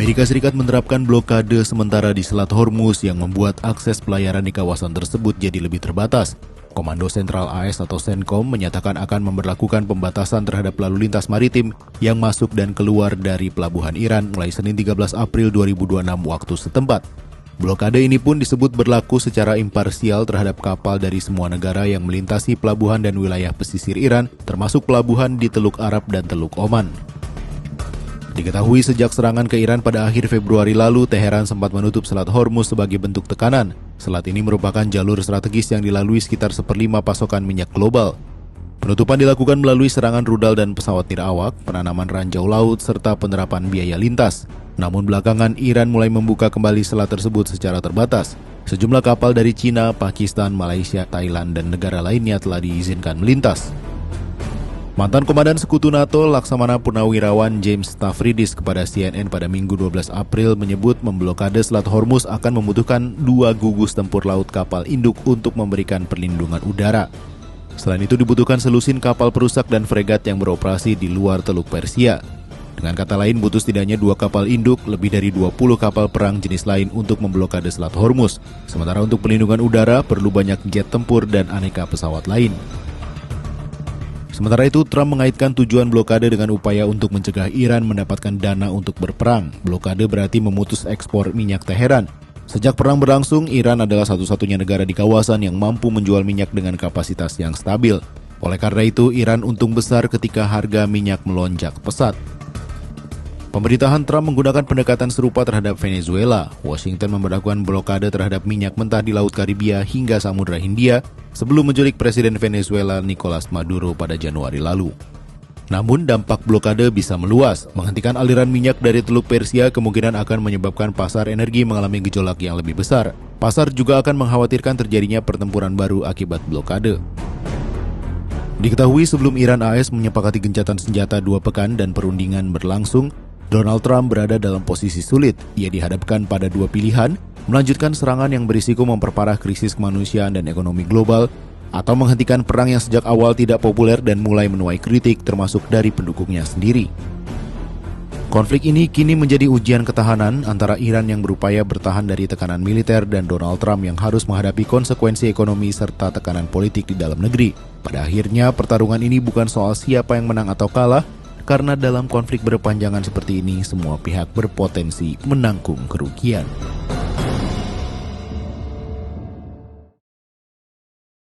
Amerika Serikat menerapkan blokade sementara di Selat Hormuz yang membuat akses pelayaran di kawasan tersebut jadi lebih terbatas. Komando Sentral AS atau CENTCOM menyatakan akan memberlakukan pembatasan terhadap lalu lintas maritim yang masuk dan keluar dari pelabuhan Iran mulai Senin 13 April 2026 waktu setempat. Blokade ini pun disebut berlaku secara imparsial terhadap kapal dari semua negara yang melintasi pelabuhan dan wilayah pesisir Iran, termasuk pelabuhan di Teluk Arab dan Teluk Oman. Diketahui sejak serangan ke Iran pada akhir Februari lalu, Teheran sempat menutup Selat Hormuz sebagai bentuk tekanan. Selat ini merupakan jalur strategis yang dilalui sekitar 1/5 pasokan minyak global. Penutupan dilakukan melalui serangan rudal dan pesawat nirawak, penanaman ranjau laut, serta penerapan biaya lintas. Namun belakangan Iran mulai membuka kembali selat tersebut secara terbatas. Sejumlah kapal dari Cina, Pakistan, Malaysia, Thailand, dan negara lainnya telah diizinkan melintas. Mantan Komandan Sekutu NATO Laksamana Purnawirawan James Stavridis kepada CNN pada Minggu 12 April menyebut memblokade Selat Hormuz akan membutuhkan 2 gugus tempur laut kapal induk untuk memberikan perlindungan udara. Selain itu dibutuhkan selusin kapal perusak dan fregat yang beroperasi di luar Teluk Persia. Dengan kata lain butuh setidaknya 2 kapal induk, lebih dari 20 kapal perang jenis lain untuk memblokade Selat Hormuz. Sementara untuk perlindungan udara perlu banyak jet tempur dan aneka pesawat lain. Sementara itu, Trump mengaitkan tujuan blokade dengan upaya untuk mencegah Iran mendapatkan dana untuk berperang. Blokade berarti memutus ekspor minyak Teheran. Sejak perang berlangsung, Iran adalah satu-satunya negara di kawasan yang mampu menjual minyak dengan kapasitas yang stabil. Oleh karena itu, Iran untung besar ketika harga minyak melonjak pesat. Pemerintahan Trump menggunakan pendekatan serupa terhadap Venezuela. Washington memberlakukan blokade terhadap minyak mentah di Laut Karibia hingga Samudra Hindia sebelum menculik Presiden Venezuela Nicolas Maduro pada Januari lalu. Namun dampak blokade bisa meluas. Menghentikan aliran minyak dari Teluk Persia kemungkinan akan menyebabkan pasar energi mengalami gejolak yang lebih besar. Pasar juga akan mengkhawatirkan terjadinya pertempuran baru akibat blokade. Diketahui sebelum Iran AS menyepakati gencatan senjata 2 pekan dan perundingan berlangsung, Donald Trump berada dalam posisi sulit. Ia dihadapkan pada 2 pilihan, melanjutkan serangan yang berisiko memperparah krisis kemanusiaan dan ekonomi global, atau menghentikan perang yang sejak awal tidak populer dan mulai menuai kritik termasuk dari pendukungnya sendiri. Konflik ini kini menjadi ujian ketahanan antara Iran yang berupaya bertahan dari tekanan militer dan Donald Trump yang harus menghadapi konsekuensi ekonomi serta tekanan politik di dalam negeri. Pada akhirnya, pertarungan ini bukan soal siapa yang menang atau kalah, karena dalam konflik berkepanjangan seperti ini, semua pihak berpotensi menanggung kerugian.